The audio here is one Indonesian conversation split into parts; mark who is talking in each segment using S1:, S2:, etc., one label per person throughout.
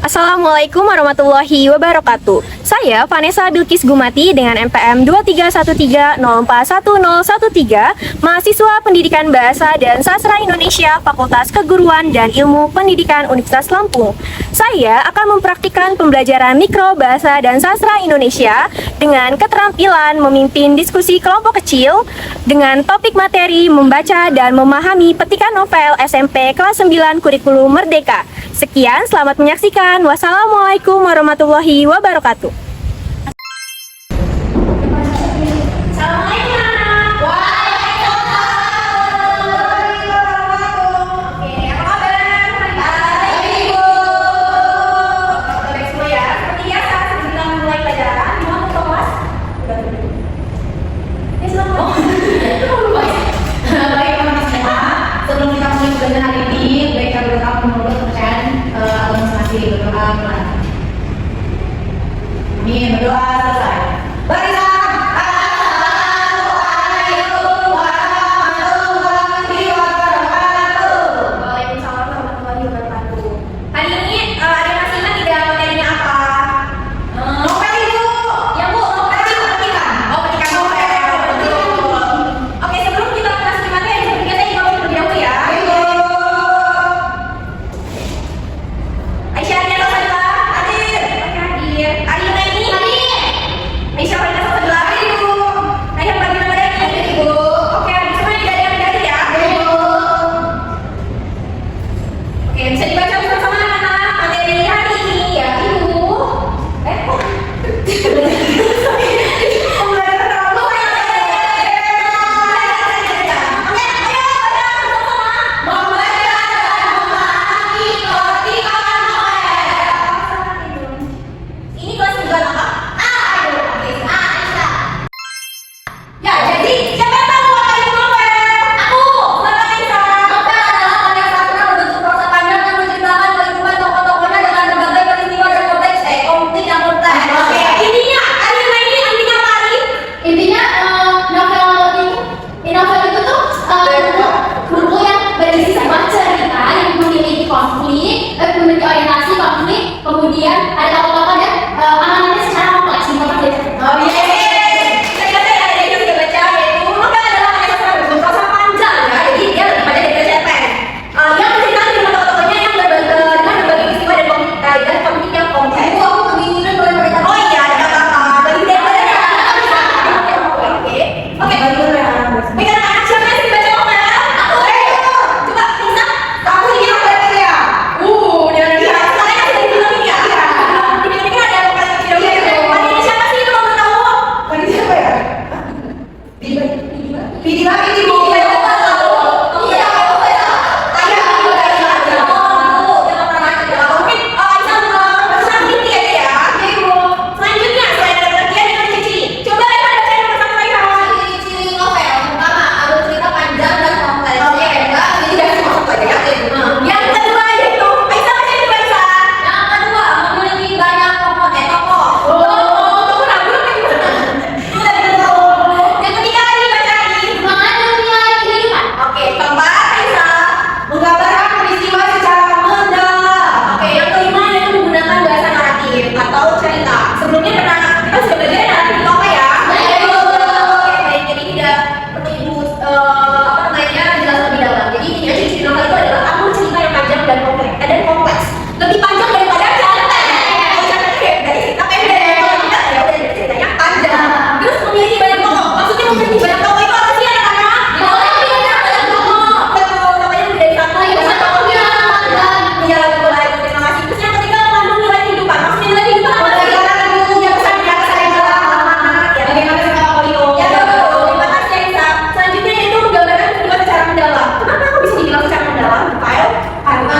S1: Assalamualaikum warahmatullahi wabarakatuh. Saya Vanessa Bilkis Gumati dengan NPM 2313041013, mahasiswa Pendidikan Bahasa dan Sastra Indonesia Fakultas Keguruan dan Ilmu Pendidikan Universitas Lampung. Saya akan mempraktikkan pembelajaran mikro bahasa dan sastra Indonesia dengan keterampilan memimpin diskusi kelompok kecil dengan topik materi membaca dan memahami petikan novel SMP kelas 9 kurikulum Merdeka. Sekian, selamat menyaksikan. Wassalamualaikum warahmatullahi wabarakatuh.
S2: Amin, berdoa selesai. Barisan. Assalamualaikum warahmatullahi wabarakatuh.
S1: Waalaikumsalam warahmatullahi wabarakatuh. Hari ini ada masih ingat tidak materinya apa?
S2: Novel Ibu.
S1: Ya Bu,
S2: Petikan. Oh, petikan novel. Betul.
S1: Oke, sebelum kita masuk ke materi, sepertinya saya ingin terlebih dahulu ya.
S2: Ayo.
S1: Aisyah Ariana Sastra
S2: Hadir.
S1: Oke, hadir. Arina ini Aisyah Ariana Sastra
S2: Hadir, Ibu.
S1: Ayah Bagina Madani.
S2: Hadir, Ibu.
S1: Oke, hadir semua tidak ada yang dari ya.
S2: Ibu.
S1: Oke, bisa dibaca bersama anak-anak materi hari ini ya Ibu. Kok
S2: Pembelajaran terlalu
S1: ini kelas 9 apa?
S2: Ya, jadi siapa yang tahu apa itu novel?
S1: Aku.
S2: Selamat Aisyah. Novel adalah karya sastra berbentuk prosa panjang yang menceritakan kehidupan tokoh-tokohnya dengan berbagai peristiwa dan konflik yang kompleks.
S1: Oke, intinya Arina ini intinya apa Ari?
S3: Intinya novel itu tuh buku yang berisi sebuah cerita yang memiliki konflik, memiliki orientasi konflik, kemudian ada tokoh-tokoh dan anganannya secara kompleks di tempat dia.
S2: Oh iya.
S1: Saya ada yang juga baca yaitu novel adalah karya sastra berbentuk prosa panjang ya, jadi dia lebih panjang dari cerpen. Yang menceritakan tentang tokoh-tokohnya yang dengan berbagai peristiwa dan konflik yang kompleks.
S2: Ibu, aku kebingungan boleh mereka.
S1: Oh iya, ada apa-apa. Bagi dia pada ya. Oke. Oke. Baik, anak-anak siapa yang sering baca novel? Aku. Coba bisa.
S2: Aku ingin novel itu ya.
S1: Dengan dia. Saya kan sudah bilang ini ya. Ini kan ada novel yang tidak bisa. Ini siapa sih itu mau tahu?
S2: Ini siapa ya? Pidi lagi, Ibu.
S1: Iya, apa ya? Ayah aku dari aja. Oh, jangan pernah aja. Mungkin Aisyah berusaha ini aja ya.
S2: Ibu.
S1: Selanjutnya, selain ada pengertian dan ciri-ciri. Coba Aisyah bacain nomor satu Aisyah.
S2: Ciri-ciri novel pertama ada cerita panjang dan kompleks.
S1: Oke,
S2: Enggak, ini dari semua satu aja ya.
S1: Yang kedua yaitu Aisyah bacain dulu Aisyah.
S2: Yang kedua memiliki banyak tokoh.
S1: Tunggu lah, belum yang gimana? Yang ketiga Ari, baca Ari.
S3: Mengandung nilai kehidupan.
S1: Oke, keempat Aisyah.
S2: Menggambarkan peristiwa secara mendalam.
S1: Oke, yang kelima yaitu menggunakan bahasa naratif atau cerita. Sebelumnya pernah kita sudah belajar naratif itu apa ya? Oke, baik. Jadi tidak perlu ibu jelas lebih dalam. Jadi intinya ciri novel itu adalah alur cerita yang panjang dan kompleks. Lebih panjang daripada cerpen. Kalau cerpen itu ya dari cerita pendek. Kalau tidak ya udah dari ceritanya panjang. Terus memiliki banyak tokoh. Maksudnya memiliki banyak tokoh itu apa sih anak-anak? Banyak tokoh. Betul, namanya lebih dari satu. Bisa tokohnya. Iya, betul lagi. Terima kasih. Terus yang ketiga mengandung nilai kehidupan. Maksudnya nilai kehidupan apa sih? Punya pesan yang saya ya, bagaimana sikap Polio? Ya, betul. Terima kasih Aisyah. Selanjutnya yaitu menggambarkan kehidupan secara mendalam. Kenapa aku bisa dibilang secara mendalam? Detail? Karena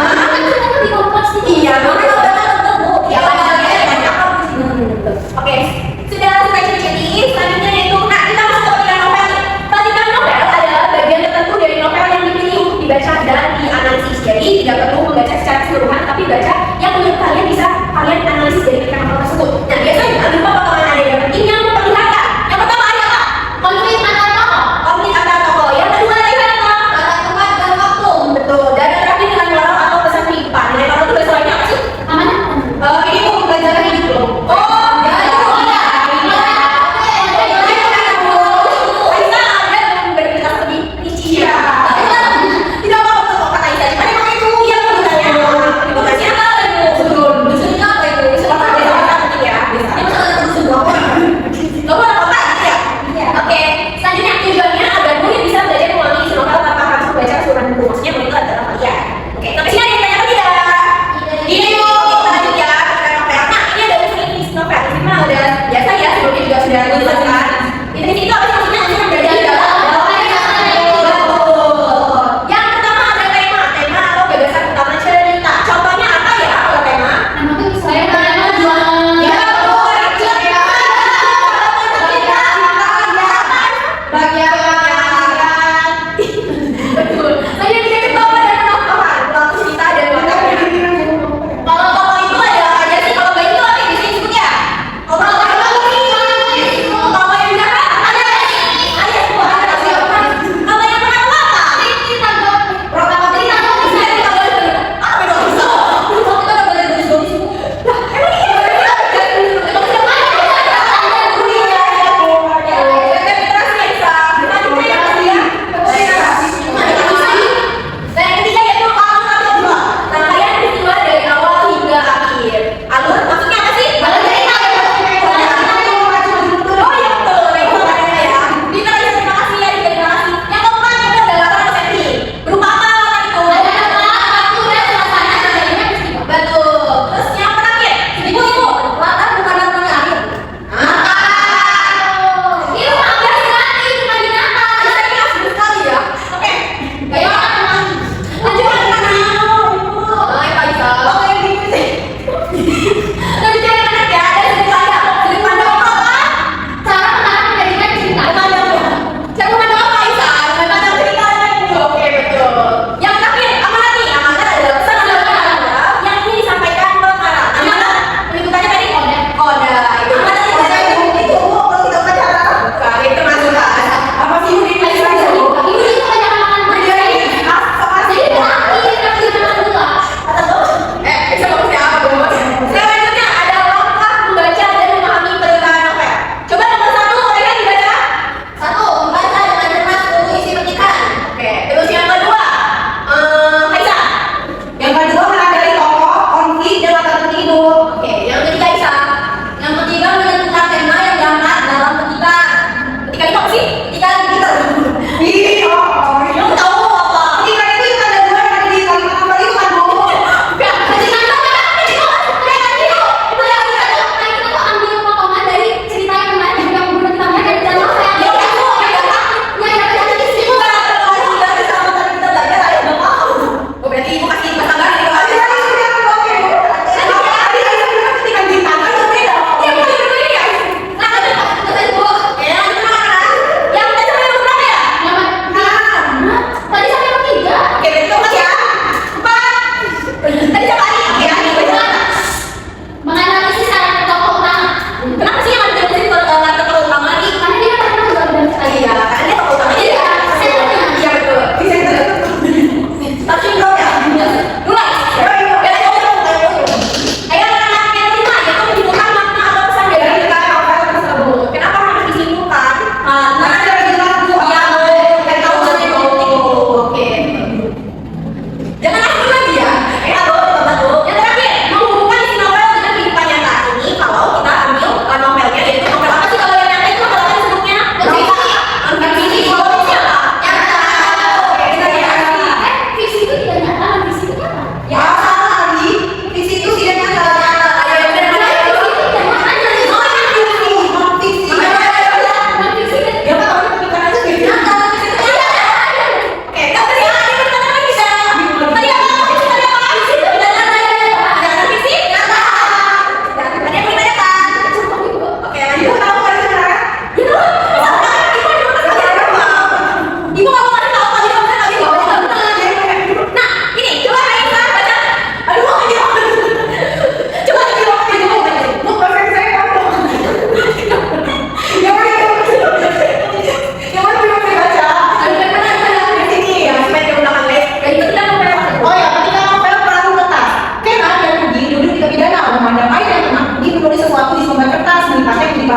S3: Lebih kompleks gitu.
S1: iya, makanya novelnya betul Bu. Ya, banyak. Oke, sudah selesai ciri-ciri. Selanjutnya yaitu, nah kita masuk ke petikan novel. Petikan novel adalah bagian tertentu dari novel yang dipilih untuk dibaca dan dianalisis. Jadi tidak perlu membaca secara keseluruhan, tapi baca yang menurut kalian bisa kalian analisis dari petikan novel tersebut. Nah biasanya lupa potongan ada yang penting yang memperlihatkan. Yang pertama ada apa?
S3: Konflik antar tokoh.
S1: Konflik antar tokoh. Yang kedua ada apa?
S2: Tata tempat dan waktu.
S1: Betul. Dan yang terakhir nilai moral atau pesan kehidupan. Nilai moral itu bahasa lainnya apa sih?
S3: Amanah.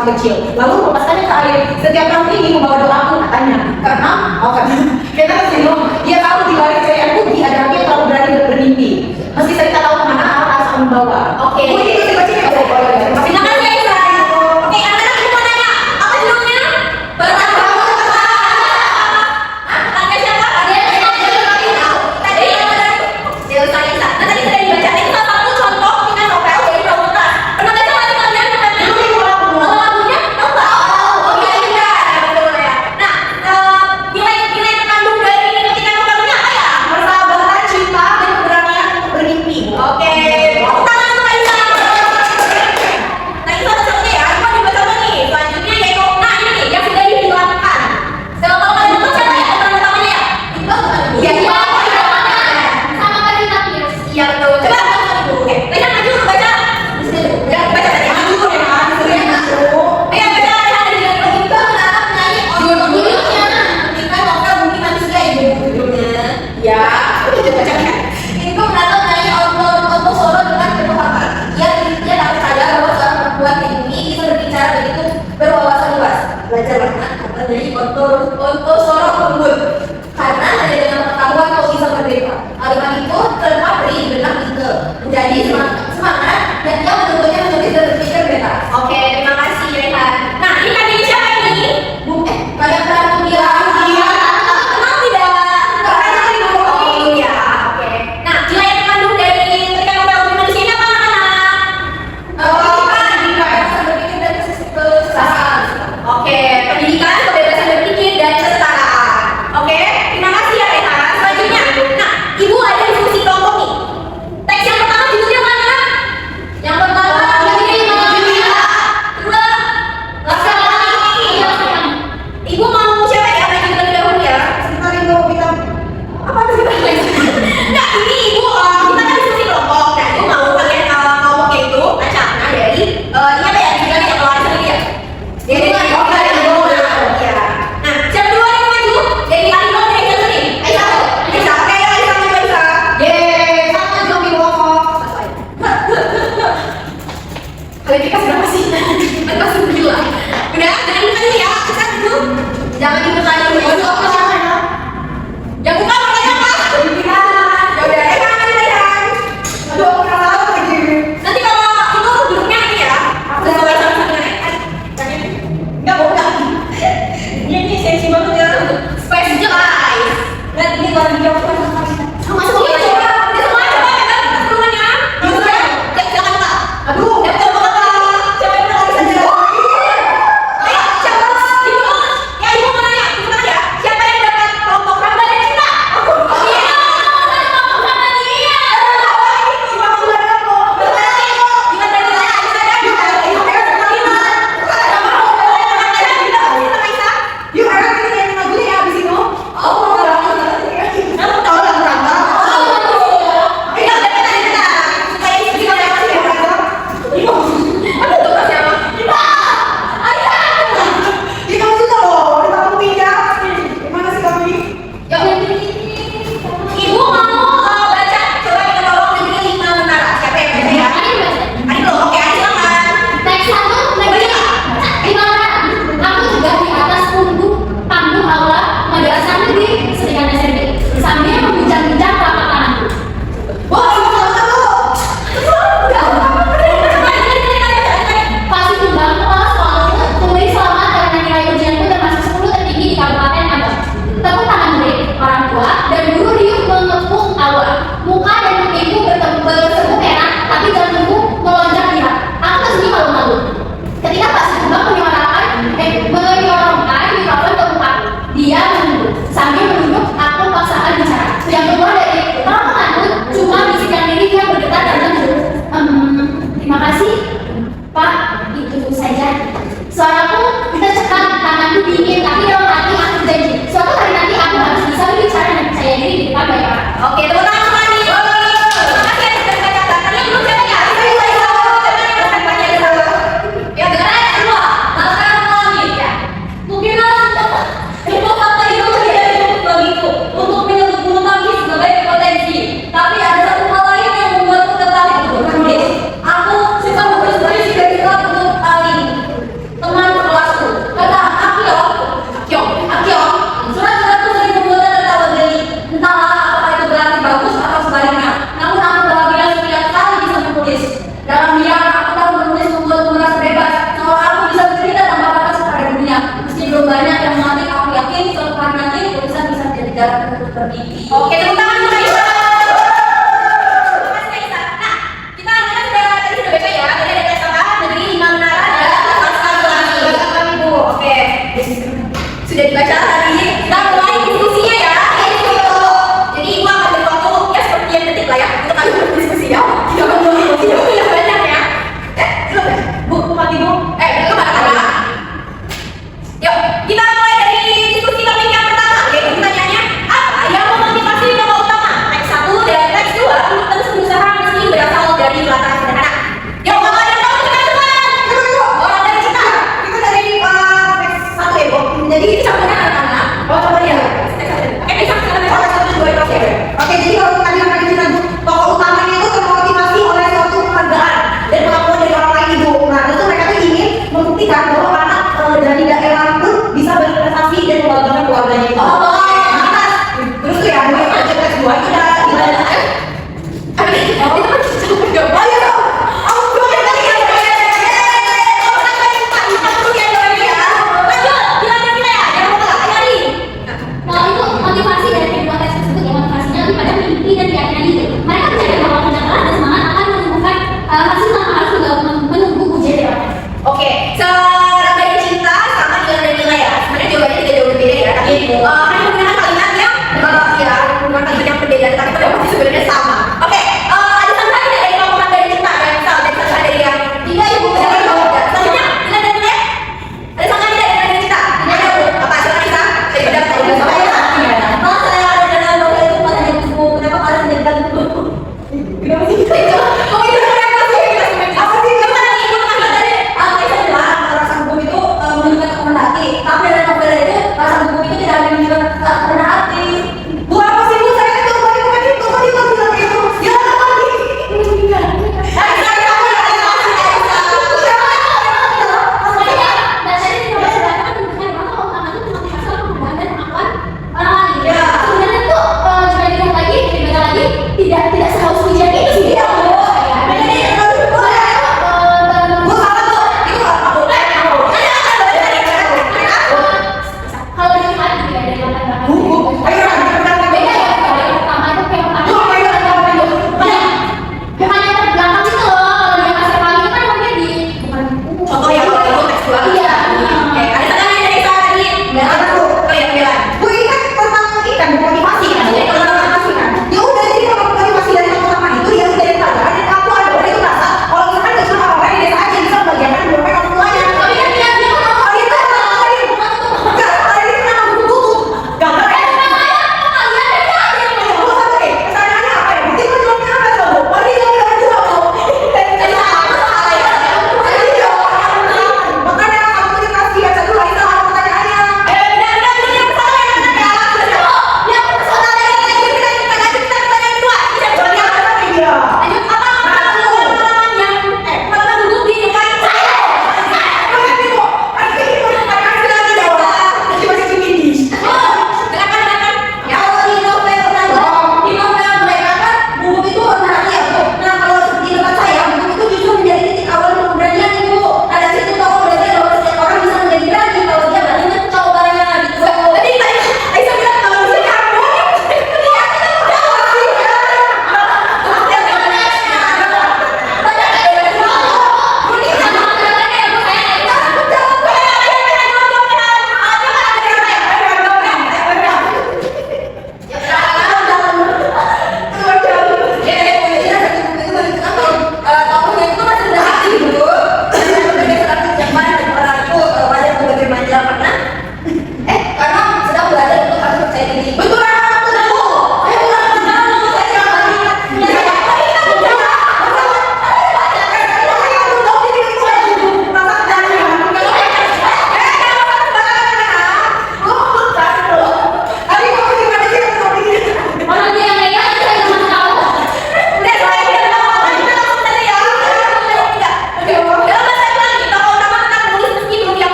S1: waktu kecil. Lalu melepaskannya ke air. Setiap kamu ingin membawa doaku katanya. Karena sebelum dia tahu di balik ceriaan Putih ada laki yang terlalu berani bermimpi. Meski saya tak tahu kemana arah rasa membawa.
S3: Oke.
S1: Putih itu baca ya.
S3: Terima kasih Aisyah. Oke, anak-anak aku mau nanya, apa judulnya? Bertambah. Tanya siapa? Tadi Dewa Salisa. Nah, tadi sudah dibaca. Ini salah satu contoh dengan novel dari Pramugari. Pernah baca nggak sih kalian novelnya? Kalau lagunya, tahu nggak? Oke, iya, betul ya. Nah, nilai terkandung dari ketika novelnya apa ya?
S1: Persahabatan, cinta, dan keberanian untuk bermimpi.
S3: Oke, tepuk tangan untuk Aisyah. Nah, itu satu-satunya ya. Cuma dibaca apa nih? Selanjutnya yaitu, nah ini nih yang sudah dihilangkan. Kalau kalian nonton siapa ya pemeran utamanya ya? Iqbal bukan? Iya, Iqbal. Sama Pevita Pierce. Iya betul. Coba nonton dulu. Oke, Aisyah maju untuk baca. Di sini dulu. Ya, baca tadi. Maju ya, Ayo baca Aisyah dari Iqbal menatap menyanyi judulnya. Ketika novel Bumi Manusia Ibu judulnya.
S1: Ya, udah baca kan?
S3: Itu menatap menyanyi Otto Soro dengan penuh hormat. Dia dapat sadar bahwa seorang perempuan di bumi bisa berbicara begitu berwawasan luas. Belajarlah kata dari Otto Soro lembut. Karena hanya dengan pengetahuan kau bisa merdeka. Kalimat itu terlepas dari benak itu menjadi semangat dan dia menuntutnya menulis dan berpikir bebas. Oke, terima kasih Rehan. Nah, ini kali ini siapa ini? Kalian pernah bilang kenal tidak? Oh iya, oke. Nah, nilai yang terkandung dari ketika novel Bumi Manusia ini apa anak-anak? Kebebasan berpikir dan kesetaraan. Oke, pendidikan, kebebasan berpikir dan kesetaraan. Oke, terima kasih ya Rehan. Selanjutnya, nah, Ibu ada diskusi kelompok nih. Teks yang pertama judulnya mana? Yang pertama, kedua, laki-laki. Ibu mau siapa ya? Maju terlebih dahulu ya.
S1: Sebentar itu kita
S3: Apa tuh kita Nah, ini Ibu kita kan diskusi kelompok. Nah, Ibu mau kalian kelompoknya itu acaknya dari ini apa ya? Juga yang keluar sendiri ya. Dari ya. Nah, siapa duluan yang maju? Dari Alino dari Aisyah sendiri. Aisyah. Aisyah. Oke, ayo Aisyah maju Aisyah.
S1: Yeay, sama dong di kelompok.
S3: Kalian dikasih berapa sih? Mereka 9. Udah, jangan lupa dulu ya. Aisyah dulu. Jangan dibuka dulu. Yang buka makanya apa? Ya udah, Aisyah maju Aisyah.
S1: Aduh, aku pernah tahu lagi.
S3: Nanti kalau itu duduknya ini ya, sesuai sama
S1: Enggak, bukan. Ini sensi banget ya.
S3: specialize.
S1: Dan ini baru dijawab
S3: Sama semua ya, coba. Dia semua coba ya kan keseluruhannya. Cek jangan lupa.
S1: Aduh,
S3: Ya betul betul. Coba yang lagi saja. Siapa? Ibu. Ya ibu mau nanya, ibu nanya. Siapa yang dapat kelompok Ramba dan Cinta? Aku. Iya. Kelompok Ramba dia. Berarti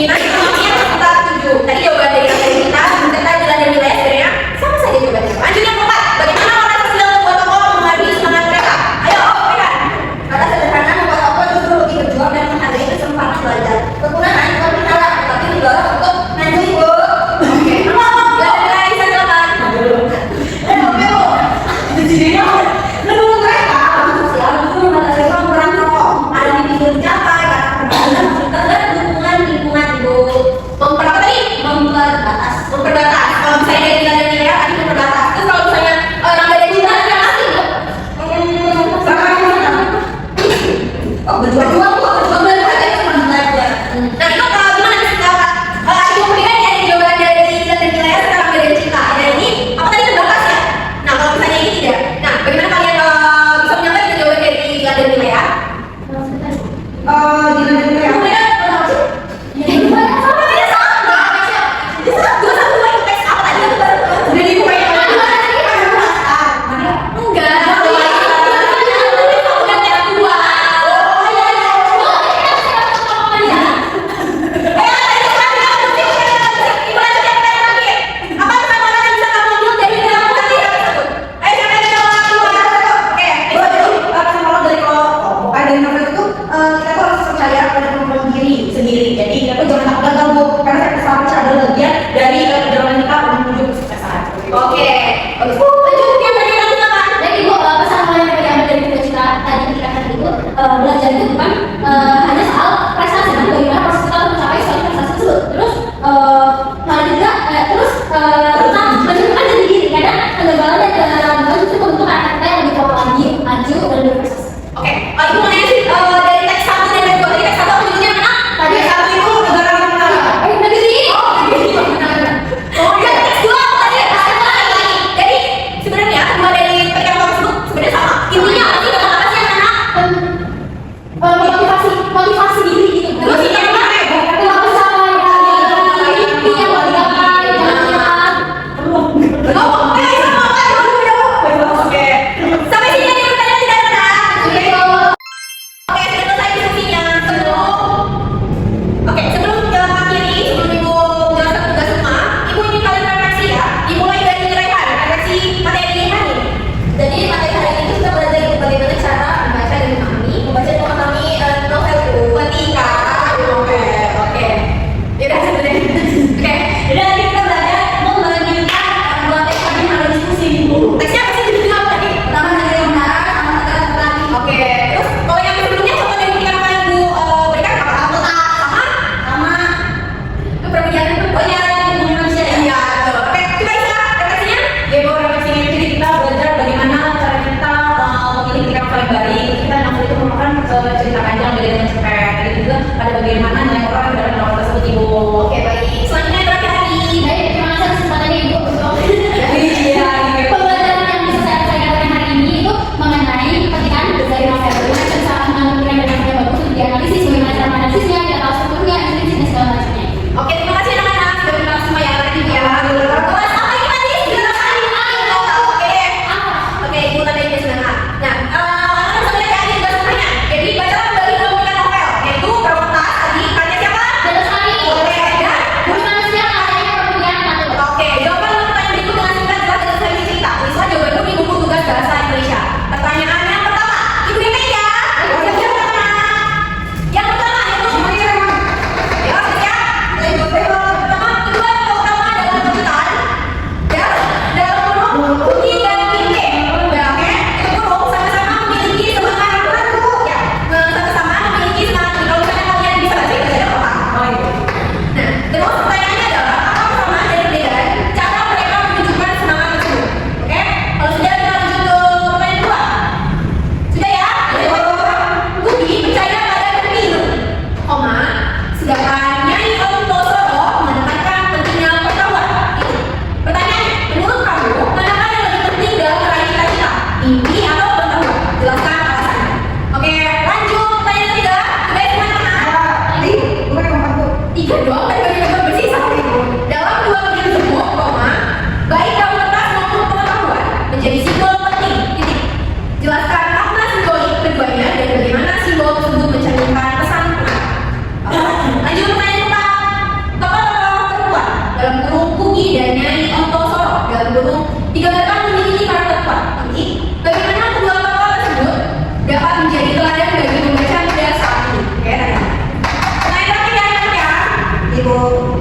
S1: Nah, ini yang kita tuju. Tadi jawaban dari kita, kita jalan dari wilayah sebenarnya sama saja jawabannya. Lanjut yang keempat, bagaimana orang kecil membuat toko menghargai semangat mereka? Ayo, pegang.
S2: Kata sederhana membuat toko justru lebih berjuang dan menghargai kesempatan belajar. Kekurangan bukan bersalah, tetapi didorong untuk maju ibu.
S1: Oke, jawaban dari silakan.
S2: Menurut mereka, sosial justru membatasi ruang rokok. Ada di pinggir capai, karena perjalanan terhadap dukungan lingkungan ibu.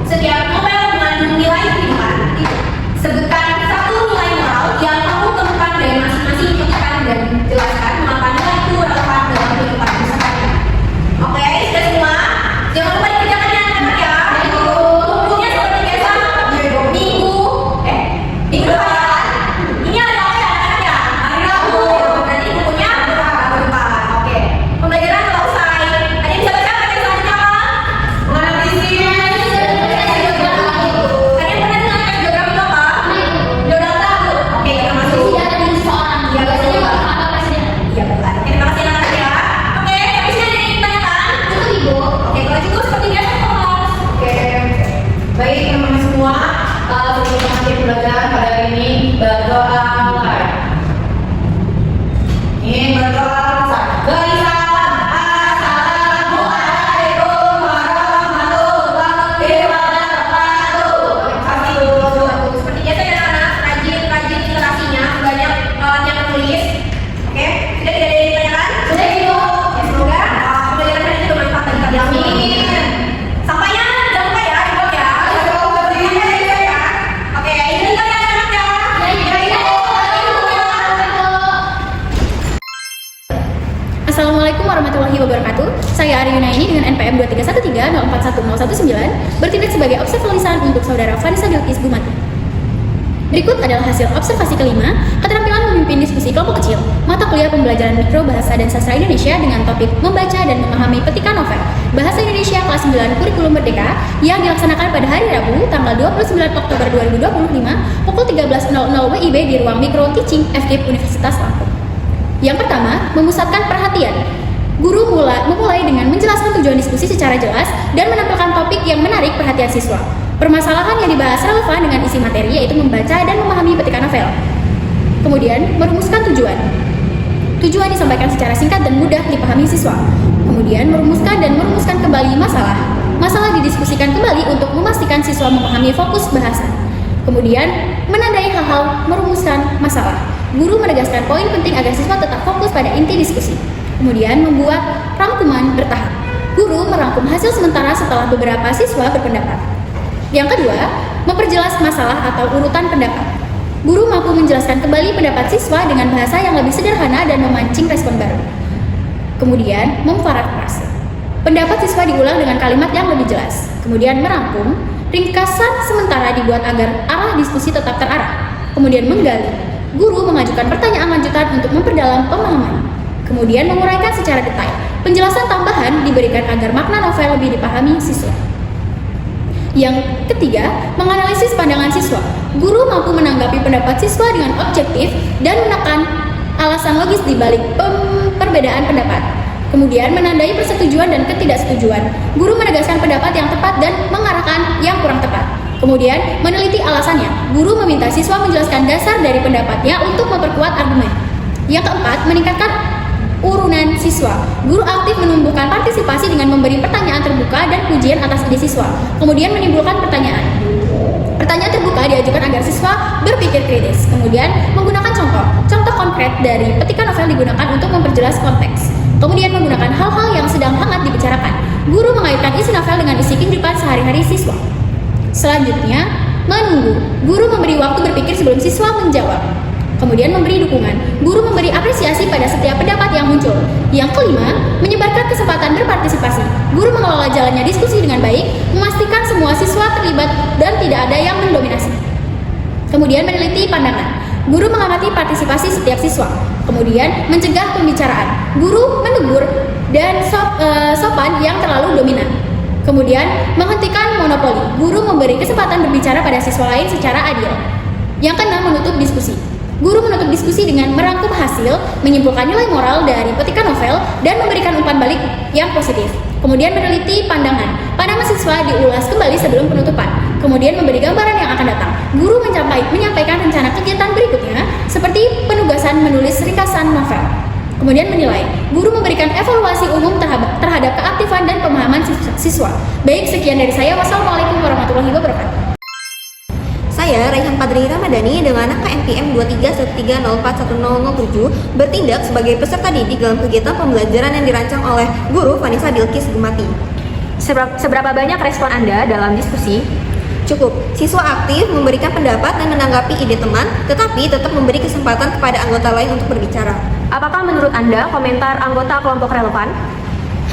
S1: Setiap novel mengandung nilai kehidupan. Sebutkan satu nilai moral yang kamu temukan dari masing-masing petikan dan jelaskan mengapa nilai itu relevan dalam kehidupan sehari-hari. Oke, sudah semua? Jangan lupa dikerjakan yang benar ya. Bukunya seperti biasa. Minggu depan. Ini ada apa ya anak-anak ya? Hari Rabu. Berarti bukunya Rabu depan. Oke. Pembelajaran telah usai. Ada yang bisa baca materi selanjutnya apa? Menganalisis. Kalian pernah dengar kan geografi itu apa? Geodata. Oke, kita masuk.
S3: Tidak ada di seorang.
S1: Iya,
S3: Biasanya
S1: betul.
S3: Bapak Presiden.
S1: Iya, betul. Oke, terima kasih anak-anak ya. Oke, habis ini ada yang ditanyakan?
S3: Cukup Ibu.
S1: Oke, kalau cukup seperti biasa kelas. Oke. Baik, teman-teman semua, sebelum mengakhiri pembelajaran pada hari ini, berdoa mulai. Ini berdoa mulai. Beri salam. Assalamualaikum warahmatullahi wabarakatuh. Terima kasih Bu. Seperti biasa ya anak-anak, rajin literasinya, banyak yang menulis. Oke, sudah tidak ada yang ditanyakan? Sudah Ibu. Ya, semoga pembelajaran hari ini bermanfaat bagi kalian. Amin. Sampainya jangan lupa ya, dibuat ya. Oke, ini kita ya anak ya.
S4: Assalamualaikum warahmatullahi wabarakatuh. Saya Ari Yunaini dengan NPM 231304119 bertindak sebagai observer lisan untuk saudara Vanessa Dilkis Gumati. Berikut adalah hasil observasi kelima, keterampilan memimpin diskusi kelompok kecil, mata kuliah pembelajaran mikro bahasa dan sastra Indonesia dengan topik membaca dan memahami petikan novel Bahasa Indonesia kelas 9 Kurikulum Merdeka yang dilaksanakan pada hari Rabu tanggal 29 Oktober 2025 pukul 13.00 WIB di ruang mikro teaching FKIP Universitas Lampung. Yang pertama, memusatkan perhatian. Guru memulai dengan menjelaskan tujuan diskusi secara jelas dan menampilkan topik yang menarik perhatian siswa. Permasalahan yang dibahas relevan dengan isi materi yaitu membaca dan memahami petikan novel. Kemudian, merumuskan tujuan. Tujuan disampaikan secara singkat dan mudah dipahami siswa. Kemudian, merumuskan kembali masalah. Masalah didiskusikan kembali untuk memastikan siswa memahami fokus bahasan. Kemudian, menandai hal-hal merumuskan masalah. Guru menegaskan poin penting agar siswa tetap fokus pada inti diskusi. Kemudian, membuat rangkuman bertahap. Guru merangkum hasil sementara setelah beberapa siswa berpendapat. Yang kedua, memperjelas masalah atau urutan pendapat. Guru mampu menjelaskan kembali pendapat siswa dengan bahasa yang lebih sederhana dan memancing respon baru. Kemudian, memparafrase. Pendapat siswa diulang dengan kalimat yang lebih jelas. Kemudian, merangkum. Ringkasan sementara dibuat agar arah diskusi tetap terarah. Kemudian, menggali. Guru mengajukan pertanyaan lanjutan untuk memperdalam pemahaman. Kemudian, menguraikan secara detail. Penjelasan tambahan diberikan agar makna novel lebih dipahami siswa. Yang ketiga, menganalisis pandangan siswa. Guru mampu menanggapi pendapat siswa dengan objektif dan menekan alasan logis di balik perbedaan pendapat. Kemudian, menandai persetujuan dan ketidaksetujuan. Guru menegaskan pendapat yang tepat dan mengarahkan yang kurang tepat. Kemudian, meneliti alasannya. Guru meminta siswa menjelaskan dasar dari pendapatnya untuk memperkuat argumen. Yang keempat, meningkatkan urunan siswa. Guru aktif menumbuhkan partisipasi dengan memberi pertanyaan terbuka dan pujian atas ide siswa. Kemudian menimbulkan pertanyaan. Pertanyaan terbuka diajukan agar siswa berpikir kritis. Kemudian menggunakan contoh konkret dari petikan novel digunakan untuk memperjelas konteks. Kemudian menggunakan hal-hal yang sedang hangat dibicarakan. Guru mengaitkan isi novel dengan isi kehidupan sehari-hari siswa. Selanjutnya, menunggu. Guru memberi waktu berpikir sebelum siswa menjawab. Kemudian memberi dukungan. Guru memberi apresiasi pada setiap pendapat yang muncul. Yang kelima, menyebarkan kesempatan berpartisipasi. Guru mengelola jalannya diskusi dengan baik, memastikan semua siswa terlibat dan tidak ada yang mendominasi. Kemudian meneliti pandangan. Guru mengamati partisipasi setiap siswa. Kemudian mencegah pembicaraan. Guru menegur dan sopan yang terlalu dominan. Kemudian menghentikan monopoli. Guru memberi kesempatan berbicara pada siswa lain secara adil. Yang keenam, menutup diskusi. Guru menutup diskusi dengan merangkum hasil, menyimpulkan nilai moral dari petikan novel, dan memberikan umpan balik yang positif. Kemudian meneliti pandangan. Pandangan siswa diulas kembali sebelum penutupan. Kemudian memberi gambaran yang akan datang. Guru menyampaikan rencana kegiatan berikutnya, seperti penugasan menulis ringkasan novel. Kemudian menilai. Guru memberikan evaluasi umum terhadap keaktifan dan pemahaman siswa. Baik, sekian dari saya. Wassalamualaikum warahmatullahi wabarakatuh.
S5: Saya, Raihan Padri Ramadhani dengan angka NPM 231304107 bertindak sebagai peserta didik dalam kegiatan pembelajaran yang dirancang oleh Guru Vanessa Dilkis Gumati.
S6: Seberapa banyak respon Anda dalam diskusi?
S5: Cukup. Siswa aktif memberikan pendapat dan menanggapi ide teman, tetapi tetap memberi kesempatan kepada anggota lain untuk berbicara.
S6: Apakah menurut Anda komentar anggota kelompok relevan?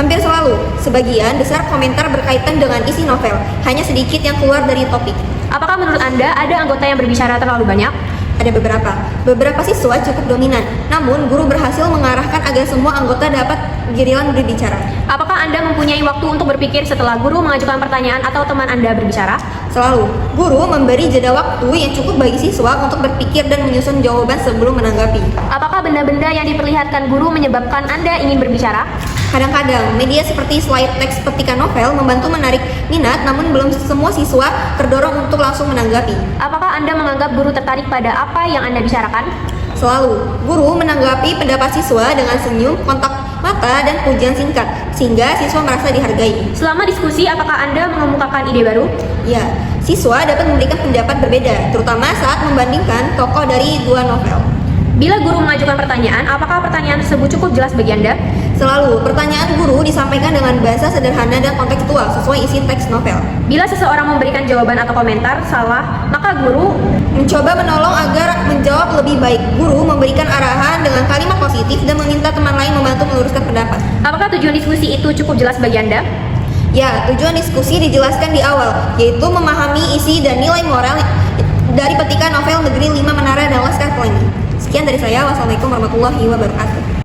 S5: Hampir selalu, sebagian besar komentar berkaitan dengan isi novel, hanya sedikit yang keluar dari topik.
S6: Apakah menurut Anda ada anggota yang berbicara terlalu banyak?
S5: Ada beberapa. Beberapa siswa cukup dominan, namun guru berhasil mengarahkan agar semua anggota dapat giliran berbicara.
S6: Apakah Anda mempunyai waktu untuk berpikir setelah guru mengajukan pertanyaan atau teman Anda berbicara?
S5: Selalu, guru memberi jeda waktu yang cukup bagi siswa untuk berpikir dan menyusun jawaban sebelum menanggapi.
S6: Apakah benda-benda yang diperlihatkan guru menyebabkan Anda ingin berbicara?
S5: Kadang-kadang, media seperti slide teks petikan novel membantu menarik minat, namun belum semua siswa terdorong untuk langsung menanggapi.
S6: Apakah Anda menganggap guru tertarik pada apa yang Anda bicarakan?
S5: Selalu, guru menanggapi pendapat siswa dengan senyum, kontak mata, dan pujian singkat, sehingga siswa merasa dihargai.
S6: Selama diskusi, apakah Anda mengemukakan ide baru?
S5: Ya, siswa dapat memberikan pendapat berbeda, terutama saat membandingkan tokoh dari dua novel.
S6: Bila guru mengajukan pertanyaan, apakah pertanyaan tersebut cukup jelas bagi Anda?
S5: Selalu, pertanyaan guru disampaikan dengan bahasa sederhana dan kontekstual sesuai isi teks novel.
S6: Bila seseorang memberikan jawaban atau komentar salah, maka guru
S5: Mencoba menolong agar menjawab lebih baik. Guru memberikan arahan dengan kalimat positif dan meminta teman lain membantu meluruskan pendapat.
S6: apakah tujuan diskusi itu cukup jelas bagi Anda?
S5: Ya, tujuan diskusi dijelaskan di awal, yaitu memahami isi dan nilai moral dari petikan novel Negeri 5 Menara dan Laskar Pelangi. Sekian dari saya, wassalamualaikum warahmatullahi wabarakatuh.